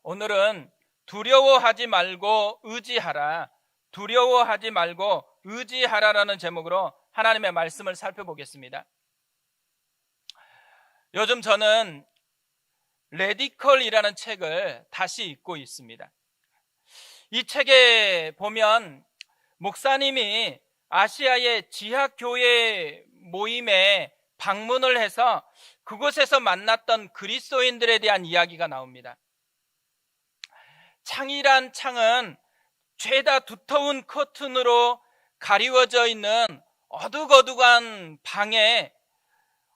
오늘은 두려워하지 말고 의지하라, 두려워하지 말고 의지하라라는 제목으로 하나님의 말씀을 살펴보겠습니다. 요즘 저는 레디컬이라는 책을 다시 읽고 있습니다. 이 책에 보면 목사님이 아시아의 지하교회 모임에 방문을 해서 그곳에서 만났던 그리스도인들에 대한 이야기가 나옵니다. 창이란 창은 죄다 두터운 커튼으로 가리워져 있는 어둑어둑한 방에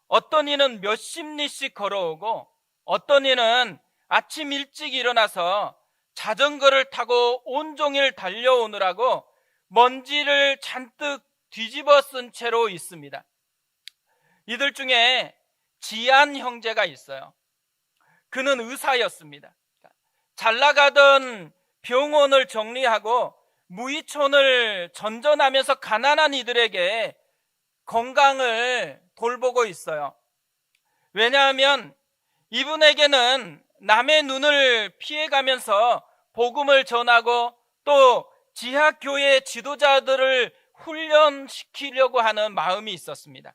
어떤 이는 몇십 리씩 걸어오고 어떤 이는 아침 일찍 일어나서 자전거를 타고 온종일 달려오느라고 먼지를 잔뜩 뒤집어 쓴 채로 있습니다. 이들 중에 지안 형제가 있어요. 그는 의사였습니다. 잘 나가던 병원을 정리하고 무이촌을 전전하면서 가난한 이들에게 건강을 돌보고 있어요. 왜냐하면 이분에게는 남의 눈을 피해가면서 복음을 전하고 또 지하교회 지도자들을 훈련시키려고 하는 마음이 있었습니다.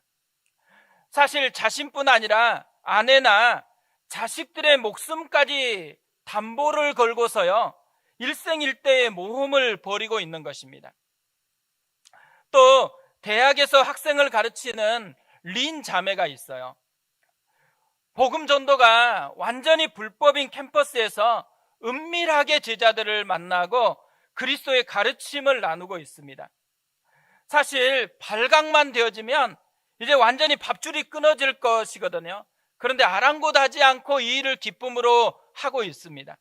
사실 자신뿐 아니라 아내나 자식들의 목숨까지 담보를 걸고서요, 일생일대의 모험을 벌이고 있는 것입니다. 또 대학에서 학생을 가르치는 린 자매가 있어요. 복음 전도가 완전히 불법인 캠퍼스에서 은밀하게 제자들을 만나고 그리스도의 가르침을 나누고 있습니다. 사실 발각만 되어지면 이제 완전히 밥줄이 끊어질 것이거든요. 그런데 아랑곳하지 않고 이 일을 기쁨으로 하고 있습니다.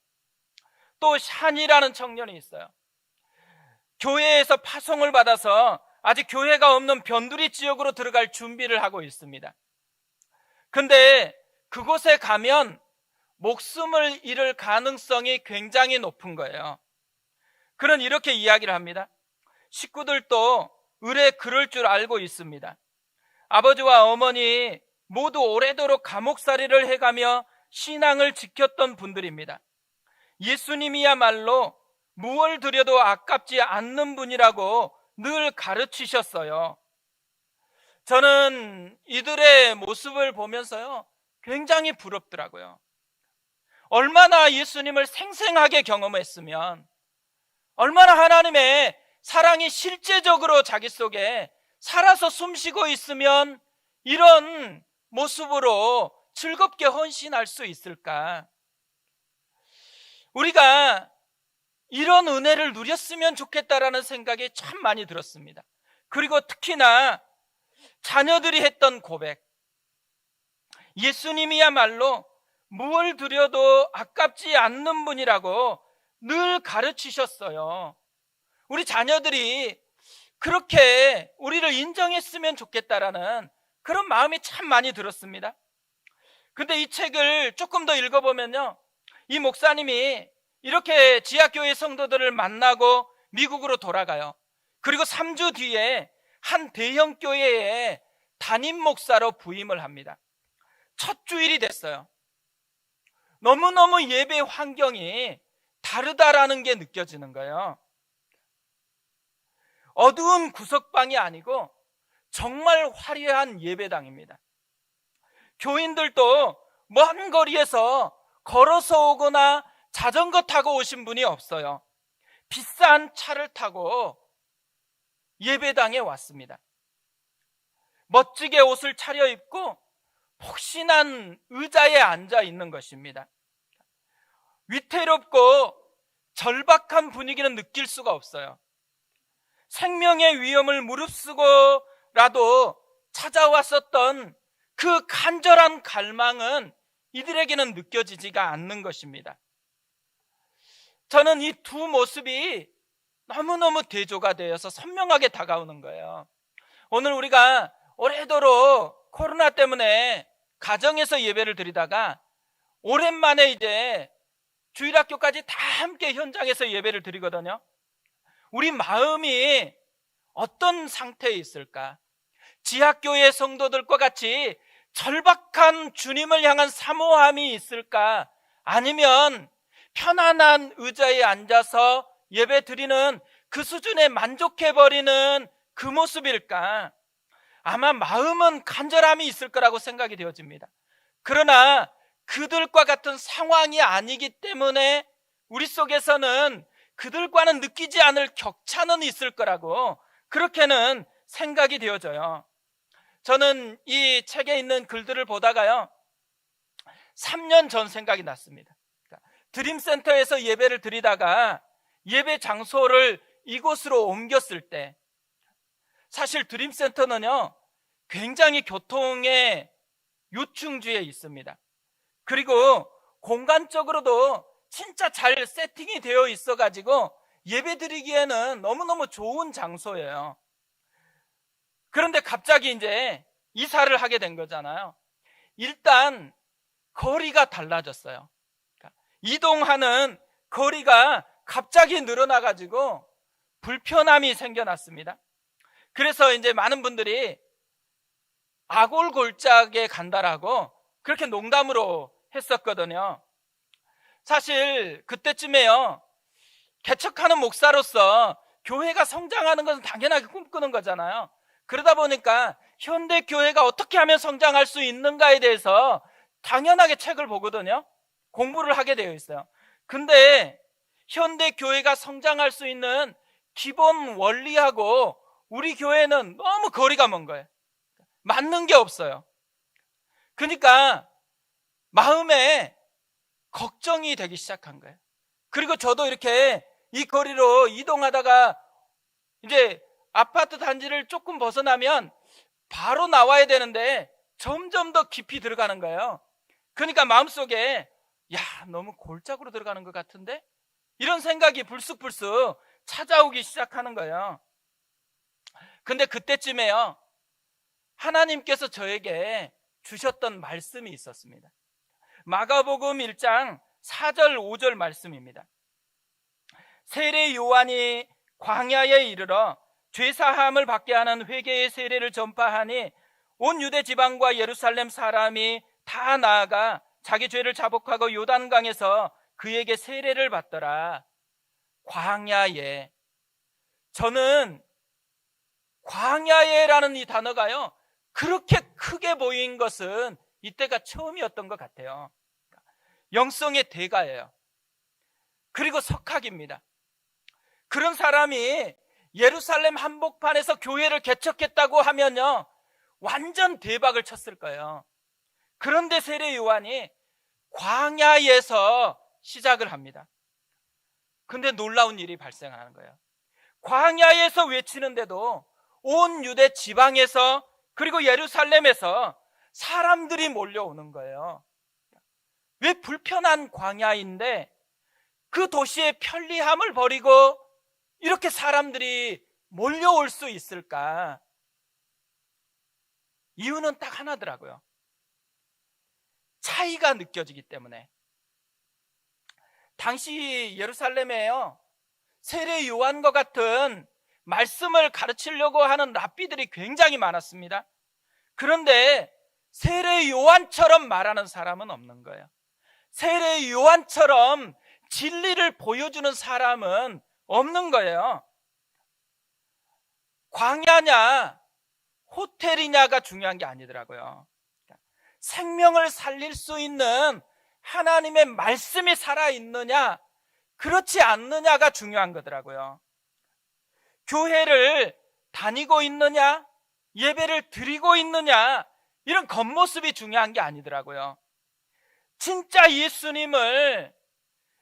또 샨이라는 청년이 있어요. 교회에서 파송을 받아서 아직 교회가 없는 변두리 지역으로 들어갈 준비를 하고 있습니다. 근데 그곳에 가면 목숨을 잃을 가능성이 굉장히 높은 거예요. 그는 이렇게 이야기를 합니다. 식구들도 을에 그럴 줄 알고 있습니다. 아버지와 어머니 모두 오래도록 감옥살이를 해가며 신앙을 지켰던 분들입니다. 예수님이야말로 무얼 드려도 아깝지 않는 분이라고 늘 가르치셨어요. 저는 이들의 모습을 보면서요, 굉장히 부럽더라고요. 얼마나 예수님을 생생하게 경험했으면, 얼마나 하나님의 사랑이 실제적으로 자기 속에 살아서 숨쉬고 있으면 이런 모습으로 즐겁게 헌신할 수 있을까? 우리가 이런 은혜를 누렸으면 좋겠다라는 생각이 참 많이 들었습니다. 그리고 특히나 자녀들이 했던 고백, 예수님이야말로 무얼 드려도 아깝지 않는 분이라고 늘 가르치셨어요. 우리 자녀들이 그렇게 우리를 인정했으면 좋겠다라는 그런 마음이 참 많이 들었습니다. 근데 이 책을 조금 더 읽어보면요, 이 목사님이 이렇게 지하교회 성도들을 만나고 미국으로 돌아가요. 그리고 3주 뒤에 한 대형 교회에 담임 목사로 부임을 합니다. 첫 주일이 됐어요. 너무너무 예배 환경이 다르다라는 게 느껴지는 거예요. 어두운 구석방이 아니고 정말 화려한 예배당입니다. 교인들도 먼 거리에서 걸어서 오거나 자전거 타고 오신 분이 없어요. 비싼 차를 타고 예배당에 왔습니다. 멋지게 옷을 차려입고 폭신한 의자에 앉아 있는 것입니다. 위태롭고 절박한 분위기는 느낄 수가 없어요. 생명의 위험을 무릅쓰고라도 찾아왔었던 그 간절한 갈망은 이들에게는 느껴지지가 않는 것입니다. 저는 이 두 모습이 너무너무 대조가 되어서 선명하게 다가오는 거예요. 오늘 우리가 오래도록 코로나 때문에 가정에서 예배를 드리다가 오랜만에 이제 주일학교까지 다 함께 현장에서 예배를 드리거든요. 우리 마음이 어떤 상태에 있을까? 지하교회 성도들과 같이 절박한 주님을 향한 사모함이 있을까? 아니면 편안한 의자에 앉아서 예배 드리는 그 수준에 만족해버리는 그 모습일까? 아마 마음은 간절함이 있을 거라고 생각이 되어집니다. 그러나 그들과 같은 상황이 아니기 때문에 우리 속에서는 그들과는 느끼지 않을 격차는 있을 거라고 그렇게는 생각이 되어져요. 저는 이 책에 있는 글들을 보다가요, 3년 전 생각이 났습니다. 드림센터에서 예배를 드리다가 예배 장소를 이곳으로 옮겼을 때, 사실 드림센터는요 굉장히 교통의 요충지에 있습니다. 그리고 공간적으로도 진짜 잘 세팅이 되어 있어가지고 예배 드리기에는 너무너무 좋은 장소예요. 그런데 갑자기 이제 이사를 하게 된 거잖아요. 일단 거리가 달라졌어요. 이동하는 거리가 갑자기 늘어나가지고 불편함이 생겨났습니다. 그래서 이제 많은 분들이 아골골짝에 간다라고 그렇게 농담으로 했었거든요. 사실 그때쯤에요, 개척하는 목사로서 교회가 성장하는 것은 당연하게 꿈꾸는 거잖아요. 그러다 보니까 현대 교회가 어떻게 하면 성장할 수 있는가에 대해서 당연하게 책을 보거든요. 공부를 하게 되어 있어요. 근데 현대 교회가 성장할 수 있는 기본 원리하고 우리 교회는 너무 거리가 먼 거예요. 맞는 게 없어요. 그러니까 마음에 걱정이 되기 시작한 거예요. 그리고 저도 이렇게 이 거리로 이동하다가 이제 아파트 단지를 조금 벗어나면 바로 나와야 되는데 점점 더 깊이 들어가는 거예요. 그러니까 마음속에 야, 너무 골짜기로 들어가는 것 같은데? 이런 생각이 불쑥불쑥 찾아오기 시작하는 거예요. 근데 그때쯤에요, 하나님께서 저에게 주셨던 말씀이 있었습니다. 마가복음 1장 4절 5절 말씀입니다. 세례 요한이 광야에 이르러 죄사함을 받게 하는 회개의 세례를 전파하니 온 유대 지방과 예루살렘 사람이 다 나아가 자기 죄를 자복하고 요단강에서 그에게 세례를 받더라. 광야에. 저는 광야에라는 이 단어가요 그렇게 크게 보인 것은 이때가 처음이었던 것 같아요. 영성의 대가예요. 그리고 석학입니다. 그런 사람이 예루살렘 한복판에서 교회를 개척했다고 하면요 완전 대박을 쳤을 거예요. 그런데 세례 요한이 광야에서 시작을 합니다. 근데 놀라운 일이 발생하는 거예요. 광야에서 외치는데도 온 유대 지방에서 그리고 예루살렘에서 사람들이 몰려오는 거예요. 왜 불편한 광야인데 그 도시의 편리함을 버리고 이렇게 사람들이 몰려올 수 있을까? 이유는 딱 하나더라고요. 차이가 느껴지기 때문에. 당시 예루살렘에요 세례 요한과 같은 말씀을 가르치려고 하는 랍비들이 굉장히 많았습니다. 그런데 세례 요한처럼 말하는 사람은 없는 거예요. 세례 요한처럼 진리를 보여주는 사람은 없는 거예요. 광야냐 호텔이냐가 중요한 게 아니더라고요. 생명을 살릴 수 있는 하나님의 말씀이 살아있느냐 그렇지 않느냐가 중요한 거더라고요. 교회를 다니고 있느냐 예배를 드리고 있느냐 이런 겉모습이 중요한 게 아니더라고요. 진짜 예수님을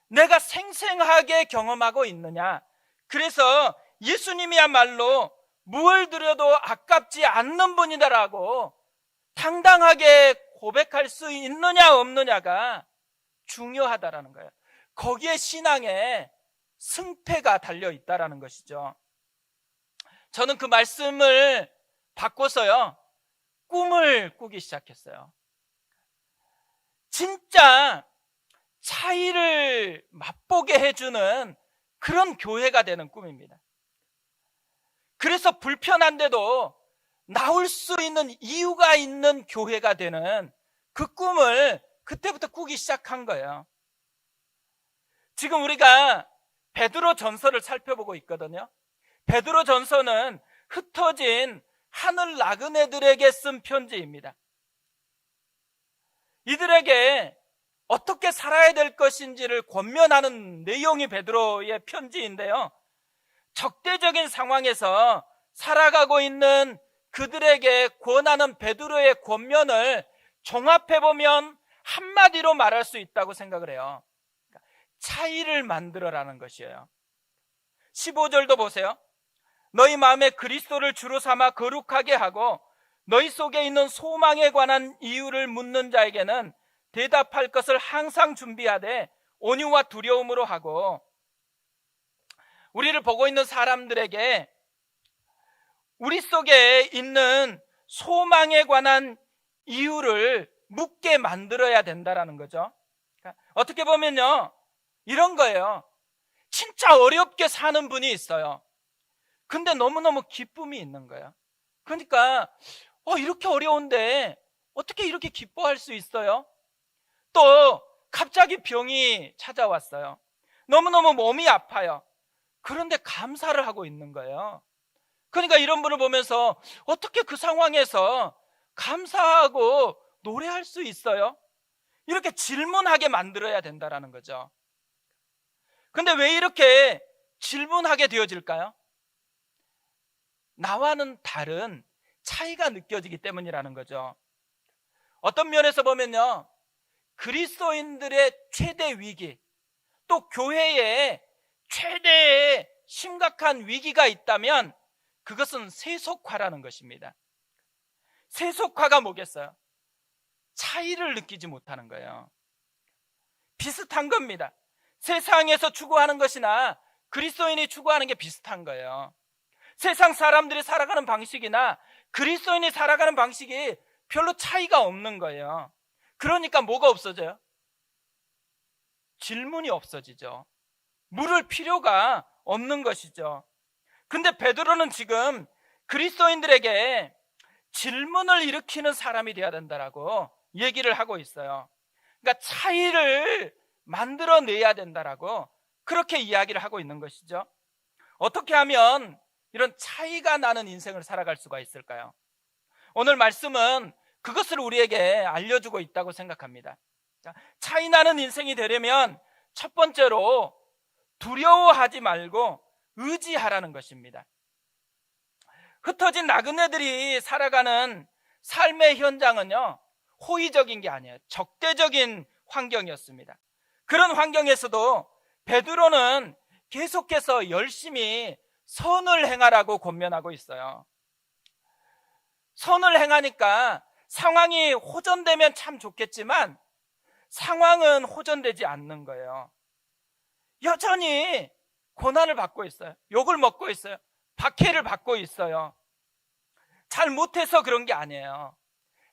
내가 생생하게 경험하고 있느냐. 그래서 예수님이야말로 무엇을 드려도 아깝지 않는 분이다라고 당당하게 고백할 수 있느냐 없느냐가 중요하다라는 거예요. 거기에 신앙에 승패가 달려 있다라는 것이죠. 저는 그 말씀을 바꿔서요 꿈을 꾸기 시작했어요. 진짜 차이를 맛보게 해주는 그런 교회가 되는 꿈입니다. 그래서 불편한데도 나올 수 있는 이유가 있는 교회가 되는 그 꿈을 그때부터 꾸기 시작한 거예요. 지금 우리가 베드로 전서를 살펴보고 있거든요. 베드로 전서는 흩어진 하늘 나그네들에게 쓴 편지입니다. 이들에게 어떻게 살아야 될 것인지를 권면하는 내용이 베드로의 편지인데요. 적대적인 상황에서 살아가고 있는 그들에게 권하는 베드로의 권면을 종합해보면 한마디로 말할 수 있다고 생각을 해요. 차이를 만들어라는 것이에요. 15절도 보세요. 너희 마음에 그리스도를 주로 삼아 거룩하게 하고 너희 속에 있는 소망에 관한 이유를 묻는 자에게는 대답할 것을 항상 준비하되 온유와 두려움으로 하고, 우리를 보고 있는 사람들에게 우리 속에 있는 소망에 관한 이유를 묻게 만들어야 된다라는 거죠. 어떻게 보면요, 이런 거예요. 진짜 어렵게 사는 분이 있어요. 근데 너무너무 기쁨이 있는 거예요. 그러니까 이렇게 어려운데 어떻게 이렇게 기뻐할 수 있어요? 또 갑자기 병이 찾아왔어요. 너무너무 몸이 아파요. 그런데 감사를 하고 있는 거예요. 그러니까 이런 분을 보면서 어떻게 그 상황에서 감사하고 노래할 수 있어요? 이렇게 질문하게 만들어야 된다는 거죠. 근데 왜 이렇게 질문하게 되어질까요? 나와는 다른 차이가 느껴지기 때문이라는 거죠. 어떤 면에서 보면요, 그리스도인들의 최대 위기, 또 교회에 최대의 심각한 위기가 있다면 그것은 세속화라는 것입니다. 세속화가 뭐겠어요? 차이를 느끼지 못하는 거예요. 비슷한 겁니다. 세상에서 추구하는 것이나 그리스도인이 추구하는 게 비슷한 거예요. 세상 사람들이 살아가는 방식이나 그리스도인이 살아가는 방식이 별로 차이가 없는 거예요. 그러니까 뭐가 없어져요? 질문이 없어지죠. 물을 필요가 없는 것이죠. 근데 베드로는 지금 그리스도인들에게 질문을 일으키는 사람이 되어야 된다라고 얘기를 하고 있어요. 그러니까 차이를 만들어내야 된다라고 그렇게 이야기를 하고 있는 것이죠. 어떻게 하면 이런 차이가 나는 인생을 살아갈 수가 있을까요? 오늘 말씀은 그것을 우리에게 알려주고 있다고 생각합니다. 차이 나는 인생이 되려면 첫 번째로 두려워하지 말고 의지하라는 것입니다. 흩어진 나그네들이 살아가는 삶의 현장은요, 호의적인 게 아니에요. 적대적인 환경이었습니다. 그런 환경에서도 베드로는 계속해서 열심히 선을 행하라고 권면하고 있어요. 선을 행하니까 상황이 호전되면 참 좋겠지만 상황은 호전되지 않는 거예요. 여전히 고난을 받고 있어요. 욕을 먹고 있어요. 박해를 받고 있어요. 잘 못해서 그런 게 아니에요.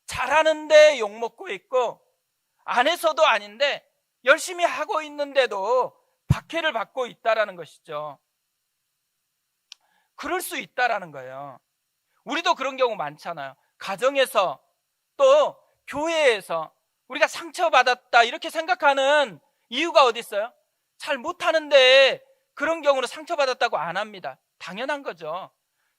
잘하는데 욕 먹고 있고 안 해서도 아닌데 열심히 하고 있는데도 박해를 받고 있다라는 것이죠. 그럴 수 있다라는 거예요. 우리도 그런 경우 많잖아요. 가정에서 또 교회에서 우리가 상처받았다 이렇게 생각하는 이유가 어디 있어요? 잘 못하는데 그런 경우는 상처받았다고 안 합니다. 당연한 거죠.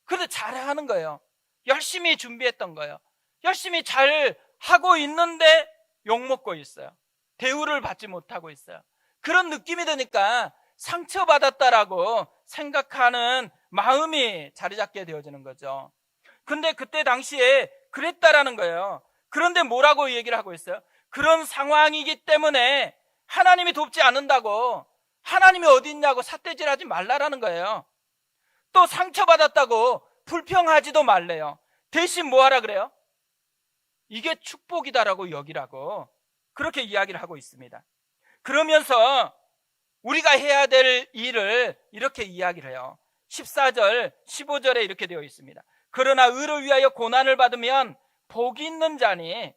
그래도 잘하는 거예요. 열심히 준비했던 거예요. 열심히 잘 하고 있는데 욕먹고 있어요. 대우를 받지 못하고 있어요. 그런 느낌이 드니까 상처받았다라고 생각하는 마음이 자리 잡게 되어지는 거죠. 근데 그때 당시에 그랬다라는 거예요. 그런데 뭐라고 얘기를 하고 있어요? 그런 상황이기 때문에 하나님이 돕지 않는다고, 하나님이 어디 있냐고 삿대질하지 말라라는 거예요. 또 상처받았다고 불평하지도 말래요. 대신 뭐 하라 그래요? 이게 축복이다라고 여기라고 그렇게 이야기를 하고 있습니다. 그러면서 우리가 해야 될 일을 이렇게 이야기를 해요. 14절, 15절에 이렇게 되어 있습니다. 그러나 의를 위하여 고난을 받으면 복이 있는 자니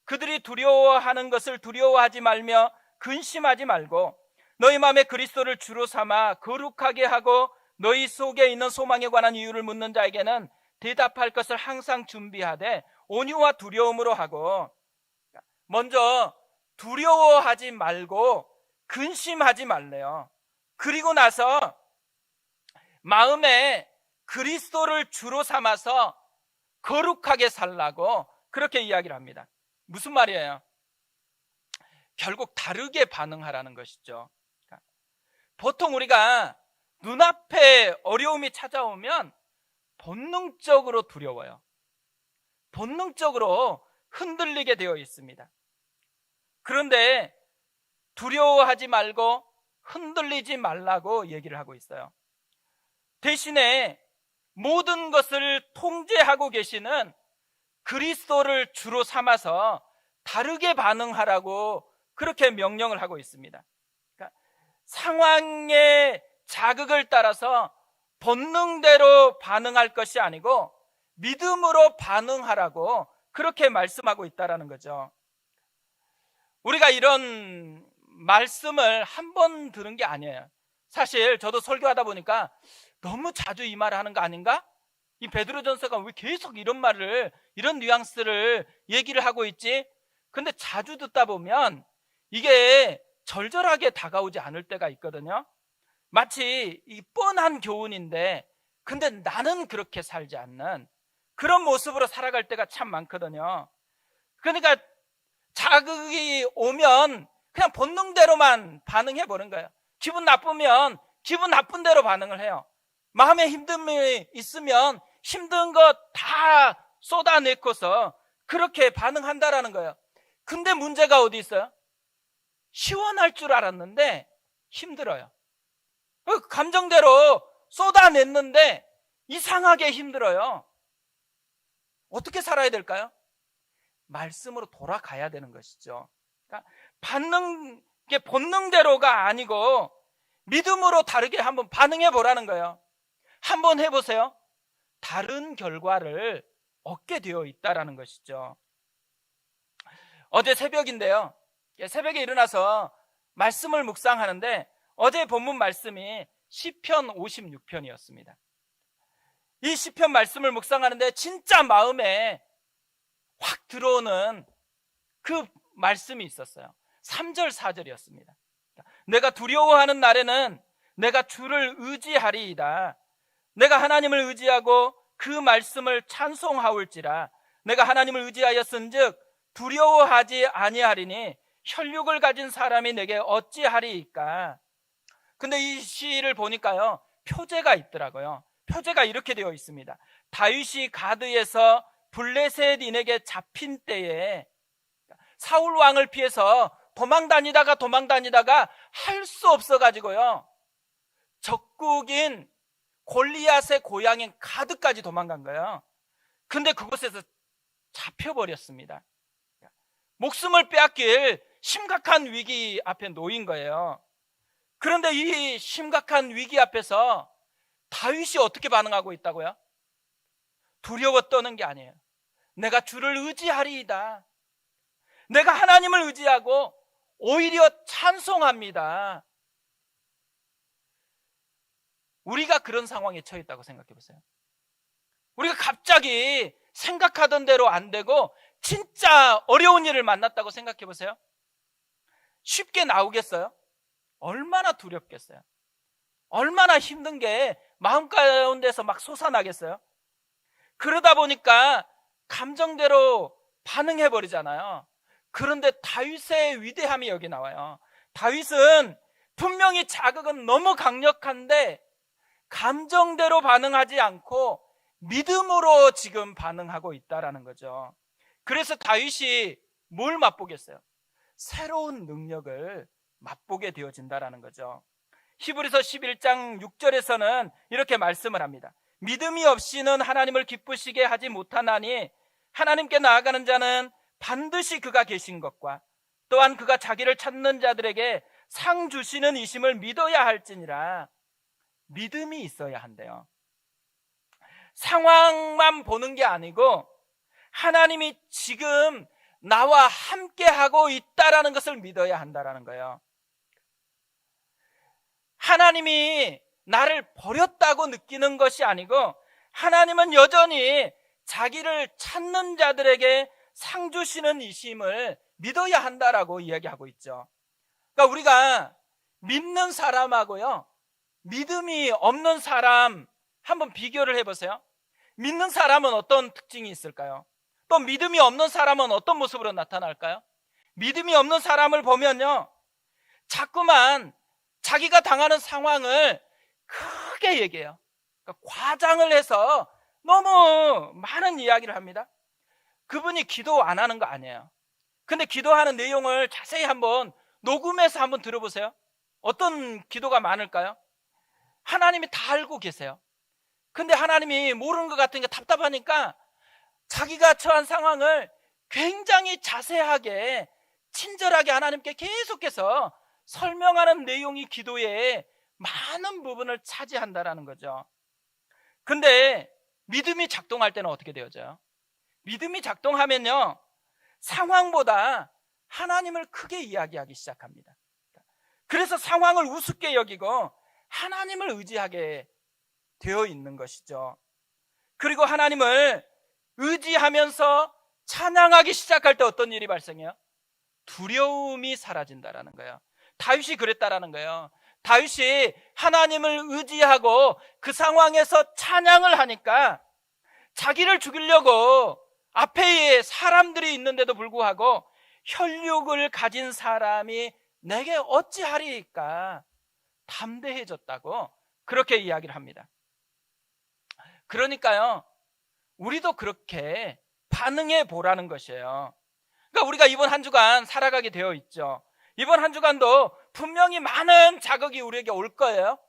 그들이 두려워하는 것을 두려워하지 말며 근심하지 말고 너희 마음에 그리스도를 주로 삼아 거룩하게 하고 너희 속에 있는 소망에 관한 이유를 묻는 자에게는 대답할 것을 항상 준비하되 온유와 두려움으로 하고, 먼저 두려워하지 말고 근심하지 말래요. 그리고 나서 마음에 그리스도를 주로 삼아서 거룩하게 살라고 그렇게 이야기를 합니다. 무슨 말이에요? 결국 다르게 반응하라는 것이죠. 보통 우리가 눈앞에 어려움이 찾아오면 본능적으로 두려워요. 본능적으로 흔들리게 되어 있습니다. 그런데 두려워하지 말고 흔들리지 말라고 얘기를 하고 있어요. 대신에 모든 것을 통제하고 계시는 그리스도를 주로 삼아서 다르게 반응하라고 그렇게 명령을 하고 있습니다. 그러니까 상황의 자극을 따라서 본능대로 반응할 것이 아니고 믿음으로 반응하라고 그렇게 말씀하고 있다는 거죠. 우리가 이런 말씀을 한 번 들은 게 아니에요. 사실 저도 설교하다 보니까 너무 자주 이 말을 하는 거 아닌가? 이 베드로전서가 왜 계속 이런 뉘앙스를 얘기를 하고 있지? 근데 자주 듣다 보면 이게 절절하게 다가오지 않을 때가 있거든요. 마치 이 뻔한 교훈인데 근데 나는 그렇게 살지 않는 그런 모습으로 살아갈 때가 참 많거든요. 그러니까 자극이 오면 그냥 본능대로만 반응해 보는 거예요. 기분 나쁘면 기분 나쁜 대로 반응을 해요. 마음에 힘듦이 있으면 힘든 것 다 쏟아내고서 그렇게 반응한다라는 거예요. 근데 문제가 어디 있어요? 시원할 줄 알았는데 힘들어요. 감정대로 쏟아냈는데 이상하게 힘들어요. 어떻게 살아야 될까요? 말씀으로 돌아가야 되는 것이죠. 그러니까 받는 게 본능대로가 아니고 믿음으로 다르게 한번 반응해 보라는 거예요. 한번 해보세요. 다른 결과를 얻게 되어 있다는 것이죠. 어제 새벽인데요. 새벽에 일어나서 말씀을 묵상하는데 어제 본문 말씀이 시편 56편이었습니다. 이 시편 말씀을 묵상하는데 진짜 마음에 확 들어오는 그 말씀이 있었어요. 3절 4절이었습니다. 내가 두려워하는 날에는 내가 주를 의지하리이다. 내가 하나님을 의지하고 그 말씀을 찬송하올지라. 내가 하나님을 의지하였은즉 두려워하지 아니하리니 혈육을 가진 사람이 내게 어찌하리이까. 근데 이 시를 보니까요, 표제가 있더라고요. 표제가 이렇게 되어 있습니다. 다윗이 가드에서 블레셋인에게 잡힌 때에 사울 왕을 피해서 도망다니다가 할 수 없어가지고요, 적국인 골리앗의 고향인 가드까지 도망간 거예요. 근데 그곳에서 잡혀버렸습니다. 목숨을 빼앗길 심각한 위기 앞에 놓인 거예요. 그런데 이 심각한 위기 앞에서 다윗이 어떻게 반응하고 있다고요? 두려워 떠는 게 아니에요. 내가 주를 의지하리이다. 내가 하나님을 의지하고 오히려 찬송합니다. 우리가 그런 상황에 처해 있다고 생각해 보세요. 우리가 갑자기 생각하던 대로 안 되고 진짜 어려운 일을 만났다고 생각해 보세요. 쉽게 나오겠어요? 얼마나 두렵겠어요? 얼마나 힘든 게 마음 가운데서 막 솟아나겠어요? 그러다 보니까 감정대로 반응해 버리잖아요. 그런데 다윗의 위대함이 여기 나와요. 다윗은 분명히 자극은 너무 강력한데 감정대로 반응하지 않고 믿음으로 지금 반응하고 있다라는 거죠. 그래서 다윗이 뭘 맛보겠어요? 새로운 능력을 맛보게 되어진다라는 거죠. 히브리서 11장 6절에서는 이렇게 말씀을 합니다. 믿음이 없이는 하나님을 기쁘시게 하지 못하나니 하나님께 나아가는 자는 반드시 그가 계신 것과 또한 그가 자기를 찾는 자들에게 상 주시는 이심을 믿어야 할지니라. 믿음이 있어야 한대요. 상황만 보는 게 아니고 하나님이 지금 나와 함께 하고 있다라는 것을 믿어야 한다라는 거예요. 하나님이 나를 버렸다고 느끼는 것이 아니고 하나님은 여전히 자기를 찾는 자들에게 상 주시는 이심을 믿어야 한다라고 이야기하고 있죠. 그러니까 우리가 믿는 사람하고요, 믿음이 없는 사람 한번 비교를 해보세요. 믿는 사람은 어떤 특징이 있을까요? 또 믿음이 없는 사람은 어떤 모습으로 나타날까요? 믿음이 없는 사람을 보면요, 자꾸만 자기가 당하는 상황을 크게 얘기해요. 그러니까 과장을 해서 너무 많은 이야기를 합니다. 그분이 기도 안 하는 거 아니에요. 근데 기도하는 내용을 자세히 한번 녹음해서 한번 들어보세요. 어떤 기도가 많을까요? 하나님이 다 알고 계세요. 근데 하나님이 모르는 것 같으니까 답답하니까 자기가 처한 상황을 굉장히 자세하게 친절하게 하나님께 계속해서 설명하는 내용이 기도의 많은 부분을 차지한다라는 거죠. 근데 믿음이 작동할 때는 어떻게 되어져요? 믿음이 작동하면요, 상황보다 하나님을 크게 이야기하기 시작합니다. 그래서 상황을 우습게 여기고 하나님을 의지하게 되어 있는 것이죠. 그리고 하나님을 의지하면서 찬양하기 시작할 때 어떤 일이 발생해요? 두려움이 사라진다라는 거예요. 다윗이 그랬다라는 거예요. 다윗이 하나님을 의지하고 그 상황에서 찬양을 하니까 자기를 죽이려고 앞에 사람들이 있는데도 불구하고 혈육을 가진 사람이 내게 어찌하리까 담대해졌다고 그렇게 이야기를 합니다. 그러니까요, 우리도 그렇게 반응해 보라는 것이에요. 그러니까 우리가 이번 한 주간 살아가게 되어 있죠. 이번 한 주간도 분명히 많은 자극이 우리에게 올 거예요.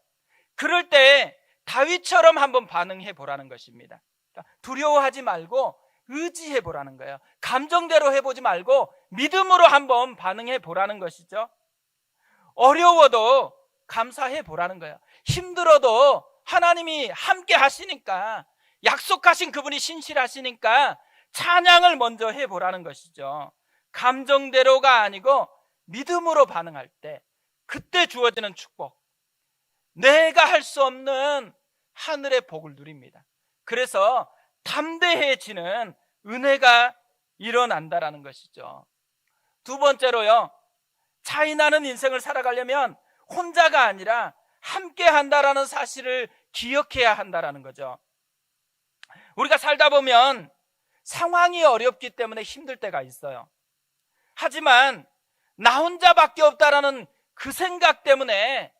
그럴 때 다윗처럼 한번 반응해 보라는 것입니다. 그러니까 두려워하지 말고 의지해 보라는 거예요. 감정대로 해보지 말고 믿음으로 한번 반응해 보라는 것이죠. 어려워도 감사해 보라는 거예요. 힘들어도 하나님이 함께 하시니까, 약속하신 그분이 신실하시니까 찬양을 먼저 해보라는 것이죠. 감정대로가 아니고 믿음으로 반응할 때 그때 주어지는 축복, 내가 할 수 없는 하늘의 복을 누립니다. 그래서 담대해지는 은혜가 일어난다라는 것이죠. 두 번째로요, 차이나는 인생을 살아가려면 혼자가 아니라 함께 한다라는 사실을 기억해야 한다라는 거죠. 우리가 살다 보면 상황이 어렵기 때문에 힘들 때가 있어요. 하지만 나 혼자밖에 없다라는 그 생각 때문에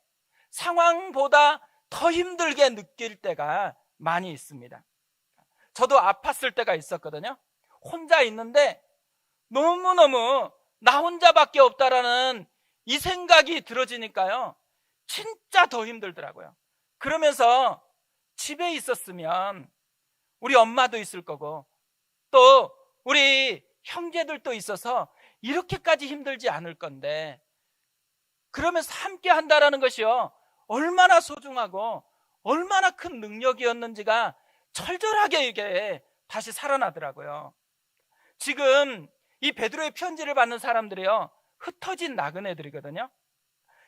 상황보다 더 힘들게 느낄 때가 많이 있습니다. 저도 아팠을 때가 있었거든요. 혼자 있는데 너무너무 나 혼자밖에 없다라는 이 생각이 들어지니까요, 진짜 더 힘들더라고요. 그러면서 집에 있었으면 우리 엄마도 있을 거고 또 우리 형제들도 있어서 이렇게까지 힘들지 않을 건데, 그러면서 함께 한다라는 것이요, 얼마나 소중하고 얼마나 큰 능력이었는지가 철저하게 이게 다시 살아나더라고요. 지금 이 베드로의 편지를 받는 사람들이요, 흩어진 나그네들이거든요.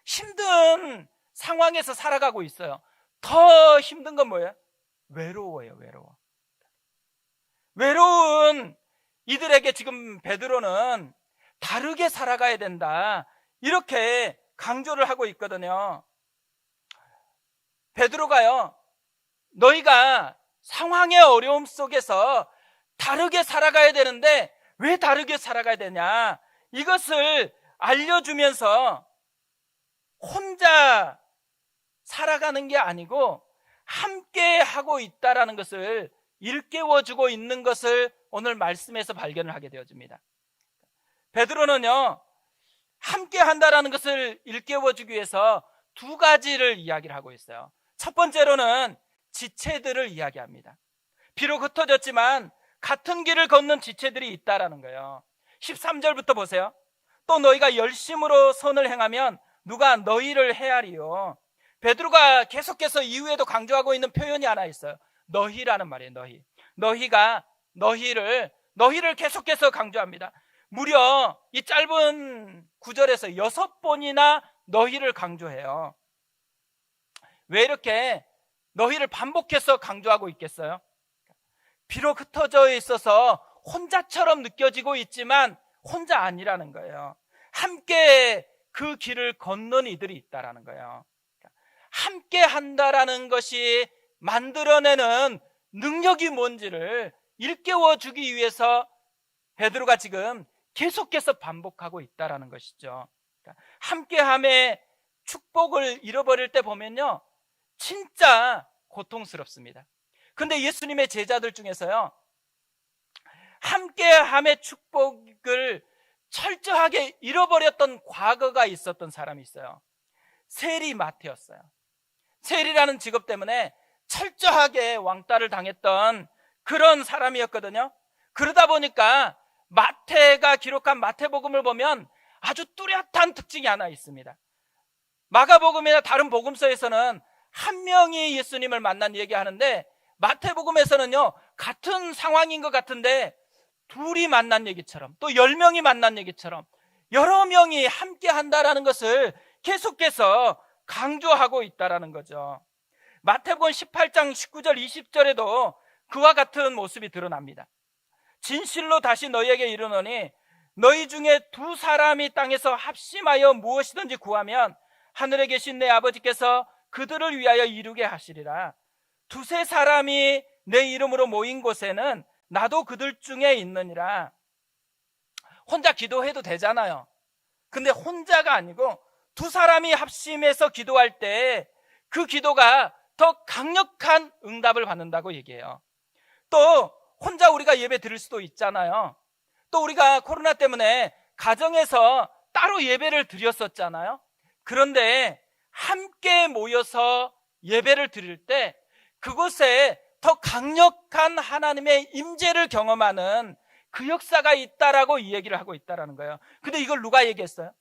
힘든 상황에서 살아가고 있어요. 더 힘든 건 뭐예요? 외로워요. 외로운 이들에게 지금 베드로는 다르게 살아가야 된다, 이렇게 강조를 하고 있거든요. 베드로가요, 너희가 상황의 어려움 속에서 다르게 살아가야 되는데 왜 다르게 살아가야 되냐, 이것을 알려주면서 혼자 살아가는 게 아니고 함께 하고 있다라는 것을 일깨워주고 있는 것을 오늘 말씀에서 발견을 하게 되어집니다. 베드로는요, 함께 한다라는 것을 일깨워주기 위해서 두 가지를 이야기를 하고 있어요. 첫 번째로는 지체들을 이야기합니다. 비록 흩어졌지만 같은 길을 걷는 지체들이 있다라는 거예요. 13절부터 보세요. 또 너희가 열심으로 선을 행하면 누가 너희를 헤아리요. 베드로가 계속해서 이후에도 강조하고 있는 표현이 하나 있어요. 너희라는 말이에요. 너희가 너희를 계속해서 강조합니다. 무려 이 짧은 구절에서 6번이나 너희를 강조해요. 왜 이렇게 너희를 반복해서 강조하고 있겠어요? 비록 흩어져 있어서 혼자처럼 느껴지고 있지만 혼자 아니라는 거예요. 함께 그 길을 걷는 이들이 있다라는 거예요. 함께 한다라는 것이 만들어내는 능력이 뭔지를 일깨워 주기 위해서 베드로가 지금 계속해서 반복하고 있다라는 것이죠. 함께함의 축복을 잃어버릴 때 보면요, 진짜 고통스럽습니다. 근데 예수님의 제자들 중에서요, 함께함의 축복을 철저하게 잃어버렸던 과거가 있었던 사람이 있어요. 세리 마태였어요. 세리라는 직업 때문에 철저하게 왕따를 당했던 그런 사람이었거든요. 그러다 보니까 마태가 기록한 마태복음을 보면 아주 뚜렷한 특징이 하나 있습니다. 마가복음이나 다른 복음서에서는 한 명이 예수님을 만난 얘기하는데, 마태복음에서는요, 같은 상황인 것 같은데 둘이 만난 얘기처럼, 또 10명이 만난 얘기처럼 여러 명이 함께 한다라는 것을 계속해서 강조하고 있다라는 거죠. 마태복음 18장 19절 20절에도 그와 같은 모습이 드러납니다. 진실로 다시 너희에게 이르노니 너희 중에 두 사람이 땅에서 합심하여 무엇이든지 구하면 하늘에 계신 내 아버지께서 그들을 위하여 이루게 하시리라. 두세 사람이 내 이름으로 모인 곳에는 나도 그들 중에 있느니라. 혼자 기도해도 되잖아요. 근데 혼자가 아니고 두 사람이 합심해서 기도할 때 그 기도가 더 강력한 응답을 받는다고 얘기해요. 또 혼자 우리가 예배 드릴 수도 있잖아요. 또 우리가 코로나 때문에 가정에서 따로 예배를 드렸었잖아요. 그런데 함께 모여서 예배를 드릴 때 그곳에 더 강력한 하나님의 임재를 경험하는 그 역사가 있다라고 이 얘기를 하고 있다라는 거예요. 근데 이걸 누가 얘기했어요?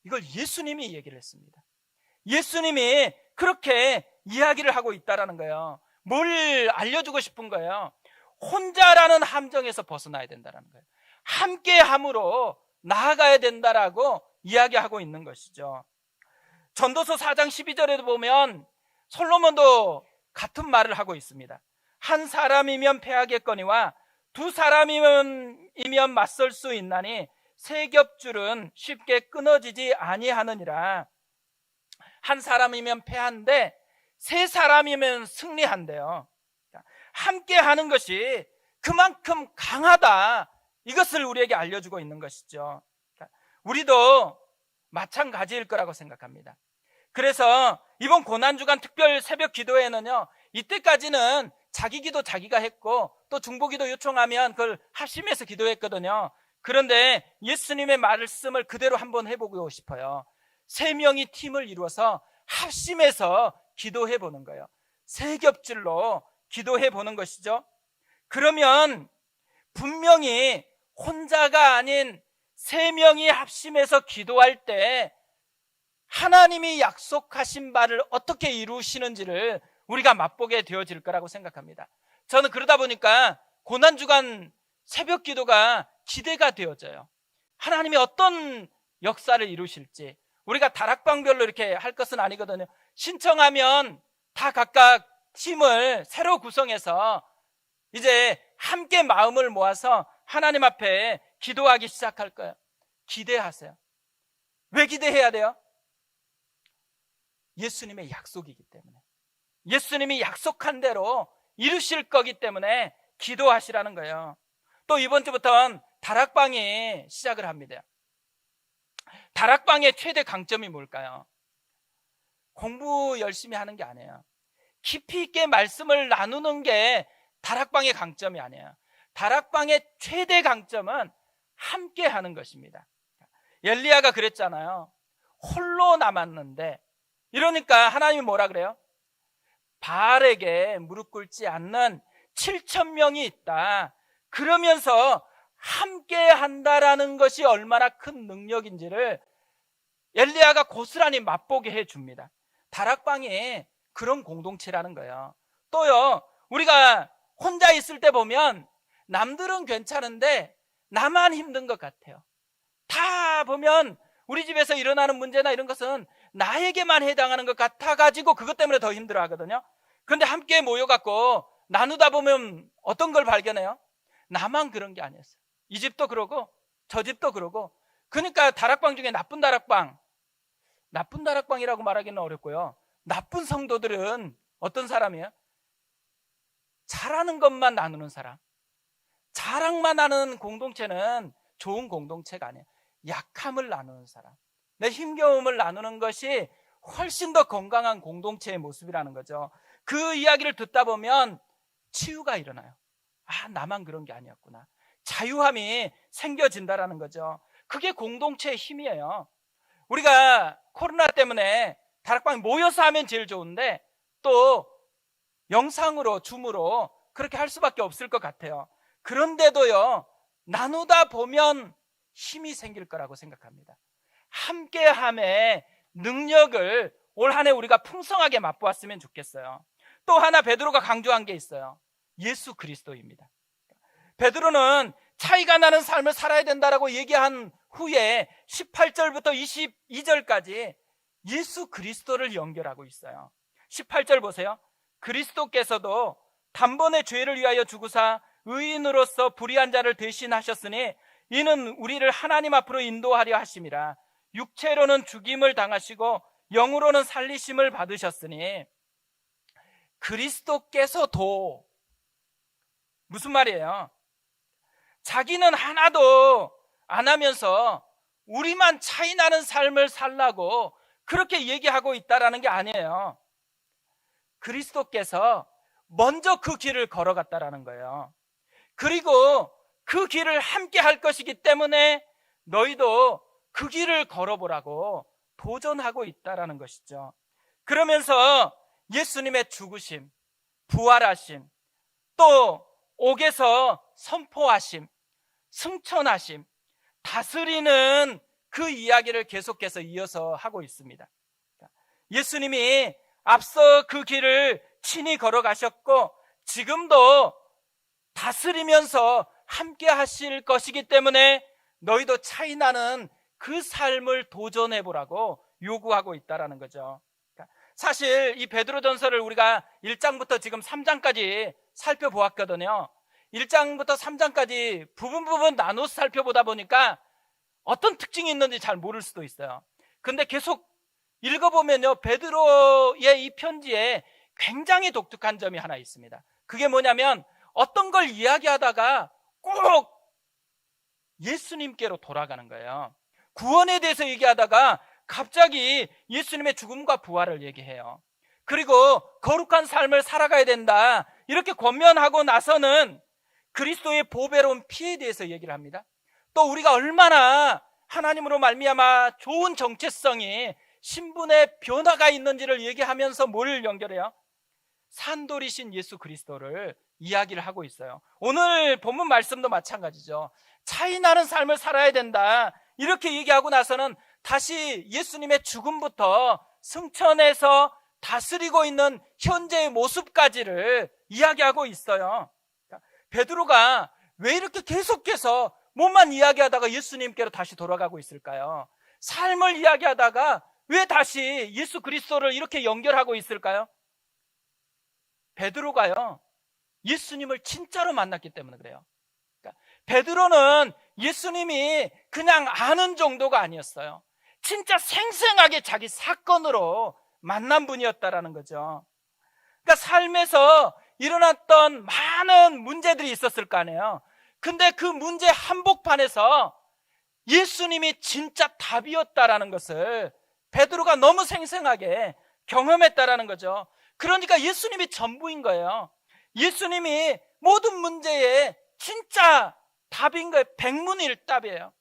이걸 예수님이 얘기를 했습니다. 예수님이 그렇게 이야기를 하고 있다라는 거예요. 뭘 알려주고 싶은 거예요? 혼자라는 함정에서 벗어나야 된다는 거예요. 함께함으로 나아가야 된다라고 이야기하고 있는 것이죠. 전도서 4장 12절에도 보면 솔로몬도 같은 말을 하고 있습니다. 한 사람이면 패하겠거니와 두 사람이면 맞설 수 있나니 세 겹줄은 쉽게 끊어지지 아니하느니라. 한 사람이면 패한데 세 사람이면 승리한대요. 함께 하는 것이 그만큼 강하다, 이것을 우리에게 알려주고 있는 것이죠. 우리도 마찬가지일 거라고 생각합니다. 그래서 이번 고난주간 특별 새벽 기도회는요, 이때까지는 자기 기도 자기가 했고 또 중보기도 요청하면 그걸 합심해서 기도했거든요. 그런데 예수님의 말씀을 그대로 한번 해보고 싶어요. 3명이 팀을 이루어서 합심해서 기도해 보는 거예요. 세 겹줄로 기도해 보는 것이죠. 그러면 분명히 혼자가 아닌 3명이 합심해서 기도할 때 하나님이 약속하신 바를 어떻게 이루시는지를 우리가 맛보게 되어질 거라고 생각합니다. 저는 그러다 보니까 고난주간 새벽 기도가 기대가 되어져요. 하나님이 어떤 역사를 이루실지. 우리가 다락방별로 이렇게 할 것은 아니거든요. 신청하면 다 각각 팀을 새로 구성해서 이제 함께 마음을 모아서 하나님 앞에 기도하기 시작할 거예요. 기대하세요. 왜 기대해야 돼요? 예수님의 약속이기 때문에, 예수님이 약속한 대로 이루실 거기 때문에 기도하시라는 거예요. 또 이번 주부터는 다락방이 시작을 합니다. 다락방의 최대 강점이 뭘까요? 공부 열심히 하는 게 아니에요. 깊이 있게 말씀을 나누는 게 다락방의 강점이 아니에요. 다락방의 최대 강점은 함께 하는 것입니다. 엘리야가 그랬잖아요. 홀로 남았는데, 이러니까 하나님이 뭐라 그래요? 바알에게 무릎 꿇지 않는 7,000명이 있다. 그러면서 함께 한다라는 것이 얼마나 큰 능력인지를 엘리야가 고스란히 맛보게 해줍니다. 다락방이 그런 공동체라는 거예요. 또요, 우리가 혼자 있을 때 보면 남들은 괜찮은데 나만 힘든 것 같아요. 다 보면 우리 집에서 일어나는 문제나 이런 것은 나에게만 해당하는 것 같아가지고 그것 때문에 더 힘들어 하거든요. 그런데 함께 모여갖고 나누다 보면 어떤 걸 발견해요? 나만 그런 게 아니었어요. 이 집도 그러고 저 집도 그러고. 그러니까 다락방 중에 나쁜 다락방, 나쁜 다락방이라고 말하기는 어렵고요. 나쁜 성도들은 어떤 사람이에요? 잘하는 것만 나누는 사람. 자랑만 하는 공동체는 좋은 공동체가 아니에요. 약함을 나누는 사람, 내 힘겨움을 나누는 것이 훨씬 더 건강한 공동체의 모습이라는 거죠. 그 이야기를 듣다 보면 치유가 일어나요. 아, 나만 그런 게 아니었구나. 자유함이 생겨진다라는 거죠. 그게 공동체의 힘이에요. 우리가 코로나 때문에 다락방에 모여서 하면 제일 좋은데 또 영상으로, 줌으로 그렇게 할 수밖에 없을 것 같아요. 그런데도요, 나누다 보면 힘이 생길 거라고 생각합니다. 함께함의 능력을 올 한 해 우리가 풍성하게 맛보았으면 좋겠어요. 또 하나 베드로가 강조한 게 있어요. 예수 그리스도입니다. 베드로는 차이가 나는 삶을 살아야 된다라고 얘기한 후에 18절부터 22절까지 예수 그리스도를 연결하고 있어요. 18절 보세요. 그리스도께서도 단번에 죄를 위하여 죽으사 의인으로서 불의한 자를 대신하셨으니 이는 우리를 하나님 앞으로 인도하려 하심이라. 육체로는 죽임을 당하시고 영으로는 살리심을 받으셨으니. 그리스도께서도 무슨 말이에요? 자기는 하나도 안 하면서 우리만 차이 나는 삶을 살라고 그렇게 얘기하고 있다라는 게 아니에요. 그리스도께서 먼저 그 길을 걸어갔다라는 거예요. 그리고 그 길을 함께 할 것이기 때문에 너희도 그 길을 걸어보라고 도전하고 있다라는 것이죠. 그러면서 예수님의 죽으심, 부활하심, 또 옥에서 선포하심, 승천하심, 다스리는 그 이야기를 계속해서 이어서 하고 있습니다. 예수님이 앞서 그 길을 친히 걸어가셨고 지금도 다스리면서 함께 하실 것이기 때문에 너희도 차이나는 그 삶을 도전해보라고 요구하고 있다는 거죠. 사실 이 베드로전서를 우리가 1장부터 지금 3장까지 살펴보았거든요. 1장부터 3장까지 부분 나눠서 살펴보다 보니까 어떤 특징이 있는지 잘 모를 수도 있어요. 근데 계속 읽어보면요, 베드로의 이 편지에 굉장히 독특한 점이 하나 있습니다. 그게 뭐냐면 어떤 걸 이야기하다가 꼭 예수님께로 돌아가는 거예요. 구원에 대해서 얘기하다가 갑자기 예수님의 죽음과 부활을 얘기해요. 그리고 거룩한 삶을 살아가야 된다 이렇게 권면하고 나서는 그리스도의 보배로운 피에 대해서 얘기를 합니다. 또 우리가 얼마나 하나님으로 말미암아 좋은 정체성이 신분의 변화가 있는지를 얘기하면서 뭘 연결해요? 산돌이신 예수 그리스도를 이야기를 하고 있어요. 오늘 본문 말씀도 마찬가지죠. 차이 나는 삶을 살아야 된다 이렇게 얘기하고 나서는 다시 예수님의 죽음부터 승천해서 다스리고 있는 현재의 모습까지를 이야기하고 있어요. 베드로가 왜 이렇게 계속해서 몸만 이야기하다가 예수님께로 다시 돌아가고 있을까요? 삶을 이야기하다가 왜 다시 예수 그리스도를 이렇게 연결하고 있을까요? 베드로가요, 예수님을 진짜로 만났기 때문에 그래요. 그러니까 베드로는 예수님이 그냥 아는 정도가 아니었어요. 진짜 생생하게 자기 사건으로 만난 분이었다라는 거죠. 그러니까 삶에서 일어났던 많은 문제들이 있었을 거 아니에요. 근데 그 문제 한복판에서 예수님이 진짜 답이었다라는 것을 베드로가 너무 생생하게 경험했다라는 거죠. 그러니까 예수님이 전부인 거예요. 예수님이 모든 문제에 진짜 답인 거예요. 백문일답이에요.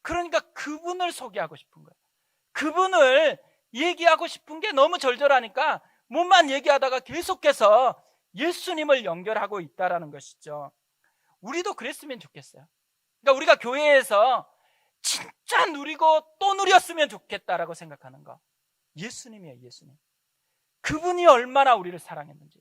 그러니까 그분을 소개하고 싶은 거예요. 그분을 얘기하고 싶은 게 너무 절절하니까 몸만 얘기하다가 계속해서 예수님을 연결하고 있다는 것이죠. 우리도 그랬으면 좋겠어요. 그러니까 우리가 교회에서 진짜 누리고 또 누렸으면 좋겠다라고 생각하는 거, 예수님이에요. 예수님. 그분이 얼마나 우리를 사랑했는지,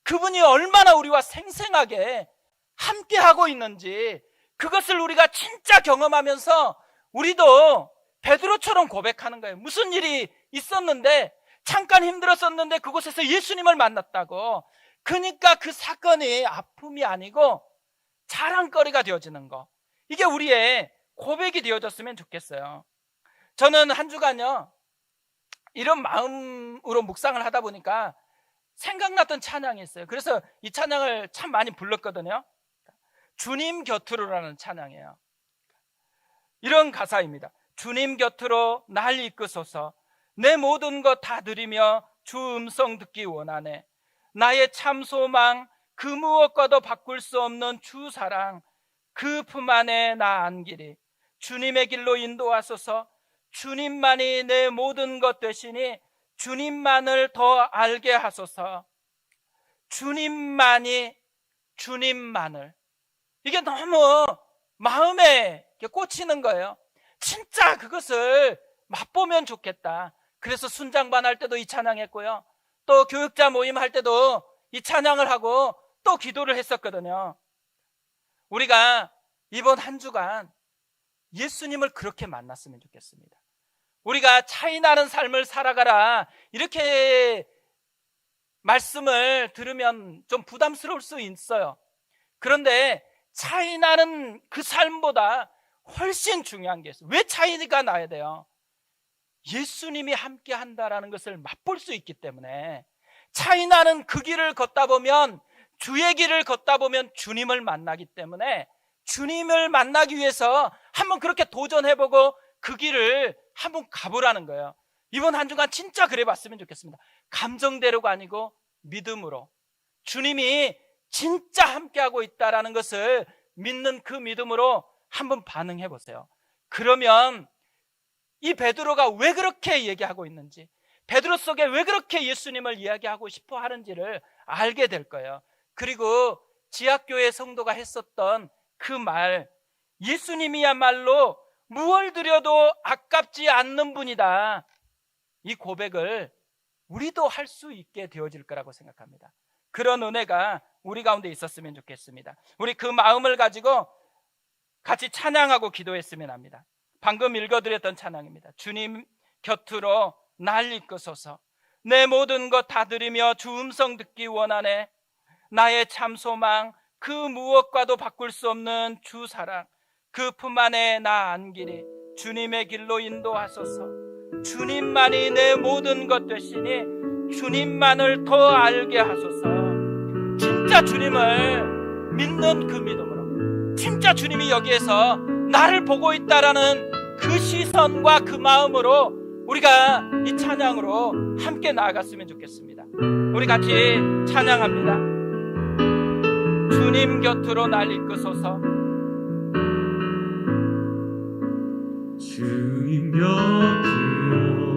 그분이 얼마나 우리와 생생하게 함께하고 있는지, 그것을 우리가 진짜 경험하면서 우리도 베드로처럼 고백하는 거예요. 무슨 일이 있었는데, 잠깐 힘들었었는데 그곳에서 예수님을 만났다고. 그러니까 그 사건이 아픔이 아니고 자랑거리가 되어지는 거, 이게 우리의 고백이 되어졌으면 좋겠어요. 저는 한 주간요, 이런 마음으로 묵상을 하다 보니까 생각났던 찬양이 있어요. 그래서 이 찬양을 참 많이 불렀거든요. 주님 곁으로라는 찬양이에요. 이런 가사입니다. 주님 곁으로 날 이끄소서. 내 모든 것 다 드리며 주 음성 듣기 원하네. 나의 참 소망 그 무엇과도 바꿀 수 없는 주 사랑 그 품 안에 나 안기리. 주님의 길로 인도하소서. 주님만이 내 모든 것 되시니 주님만을 더 알게 하소서. 주님만이 주님만을. 이게 너무 마음에 꽂히는 거예요. 진짜 그것을 맛보면 좋겠다. 그래서 순장반 할 때도 이 찬양했고요, 또 교육자 모임 할 때도 이 찬양을 하고 또 기도를 했었거든요. 우리가 이번 한 주간 예수님을 그렇게 만났으면 좋겠습니다. 우리가 차이 나는 삶을 살아가라 이렇게 말씀을 들으면 좀 부담스러울 수 있어요. 그런데 차이 나는 그 삶보다 훨씬 중요한 게 있어요. 왜 차이가 나야 돼요? 예수님이 함께 한다라는 것을 맛볼 수 있기 때문에. 차이 나는 그 길을 걷다 보면, 주의 길을 걷다 보면 주님을 만나기 때문에 주님을 만나기 위해서 한번 그렇게 도전해보고 그 길을 한번 가보라는 거예요. 이번 한 주간 진짜 그래 봤으면 좋겠습니다. 감정대로가 아니고 믿음으로, 주님이 진짜 함께하고 있다라는 것을 믿는 그 믿음으로 한번 반응해 보세요. 그러면 이 베드로가 왜 그렇게 얘기하고 있는지, 베드로 속에 왜 그렇게 예수님을 이야기하고 싶어 하는지를 알게 될 거예요. 그리고 지하교회 성도가 했었던 그 말, 예수님이야말로 무얼 드려도 아깝지 않는 분이다, 이 고백을 우리도 할 수 있게 되어질 거라고 생각합니다. 그런 은혜가 우리 가운데 있었으면 좋겠습니다. 우리 그 마음을 가지고 같이 찬양하고 기도했으면 합니다. 방금 읽어드렸던 찬양입니다. 주님 곁으로 날 이끄소서. 내 모든 것 다 드리며 주 음성 듣기 원하네. 나의 참 소망 그 무엇과도 바꿀 수 없는 주 사랑 그 품 안에 나 안기리. 주님의 길로 인도하소서. 주님만이 내 모든 것 되시니 주님만을 더 알게 하소서. 진짜 주님을 믿는 그 믿음으로, 진짜 주님이 여기에서 나를 보고 있다라는 그 시선과 그 마음으로 우리가 이 찬양으로 함께 나아갔으면 좋겠습니다. 우리 같이 찬양합니다. 주님 곁으로 날 이끄소서. 주님 곁으로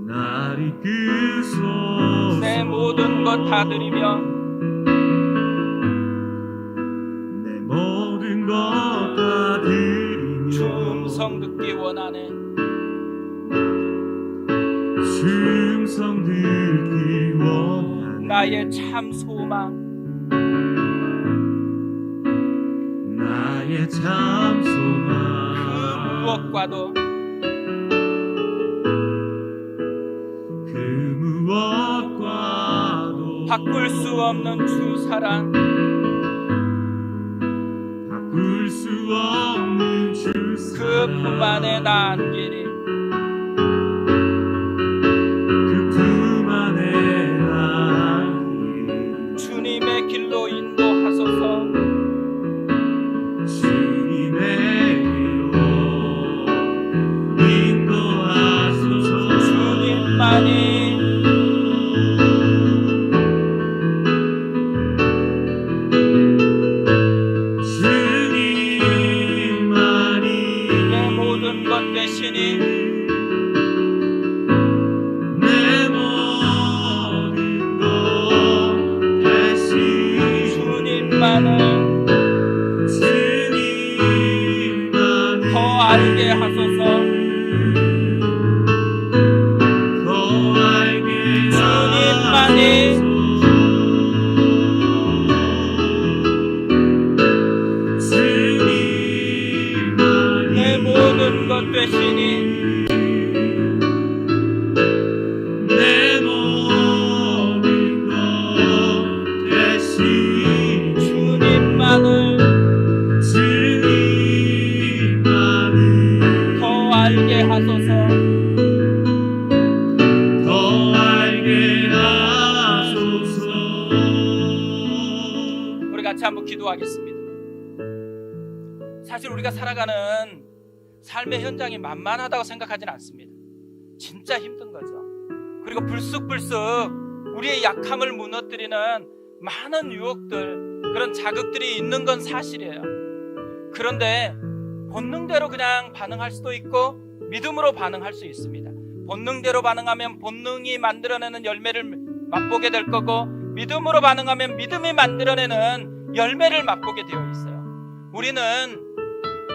날 이끄소서. 내 모든 것 다 드리며 내 모든 것 다 드리며 주 음성 듣기 원하네. 주 음성 듣기 원하네. 나의 참 소망 나의 참 소망 그 무엇과도 바꿀 수 없는 주 사랑 바꿀 수 없는 주 사랑 그 품 안에 나 안기리. 그 품 안에 나 안기리. 주님의 길로 인도하소서. 주님의 길로 인도하소서. 주님만이 내 모든 것 되시니 내 모든 것 대신 주님만을 더 알게 하소서. 더 알게 주님만이 내 모든 것 되시니 하소서. 더 알게 하소서. 우리 같이 한번 기도하겠습니다. 사실 우리가 살아가는 삶의 현장이 만만하다고 생각하지는 않습니다. 진짜 힘든 거죠. 그리고 불쑥불쑥 우리의 약함을 무너뜨리는 많은 유혹들, 그런 자극들이 있는 건 사실이에요. 그런데 본능대로 그냥 반응할 수도 있고 믿음으로 반응할 수 있습니다. 본능대로 반응하면 본능이 만들어내는 열매를 맛보게 될 거고, 믿음으로 반응하면 믿음이 만들어내는 열매를 맛보게 되어 있어요. 우리는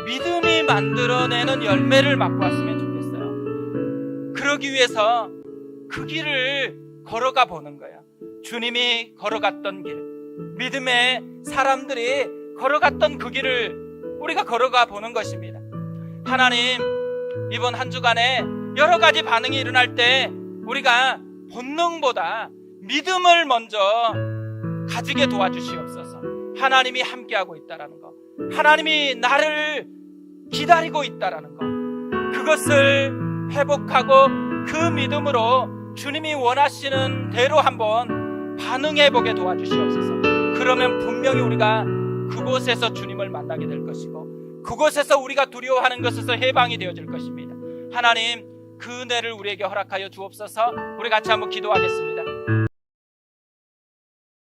믿음이 만들어내는 열매를 맛보았으면 좋겠어요. 그러기 위해서 그 길을 걸어가 보는 거예요. 주님이 걸어갔던 길, 믿음의 사람들이 걸어갔던 그 길을 우리가 걸어가 보는 것입니다. 하나님, 이번 한 주간에 여러 가지 반응이 일어날 때 우리가 본능보다 믿음을 먼저 가지게 도와주시옵소서. 하나님이 함께하고 있다라는 거, 하나님이 나를 기다리고 있다라는 거, 그것을 회복하고 그 믿음으로 주님이 원하시는 대로 한번 반응해보게 도와주시옵소서. 그러면 분명히 우리가 그곳에서 주님을 만나게 될 것이고, 그곳에서 우리가 두려워하는 것에서 해방이 되어질 것입니다. 하나님, 그 은혜를 우리에게 허락하여 주옵소서. 우리 같이 한번 기도하겠습니다.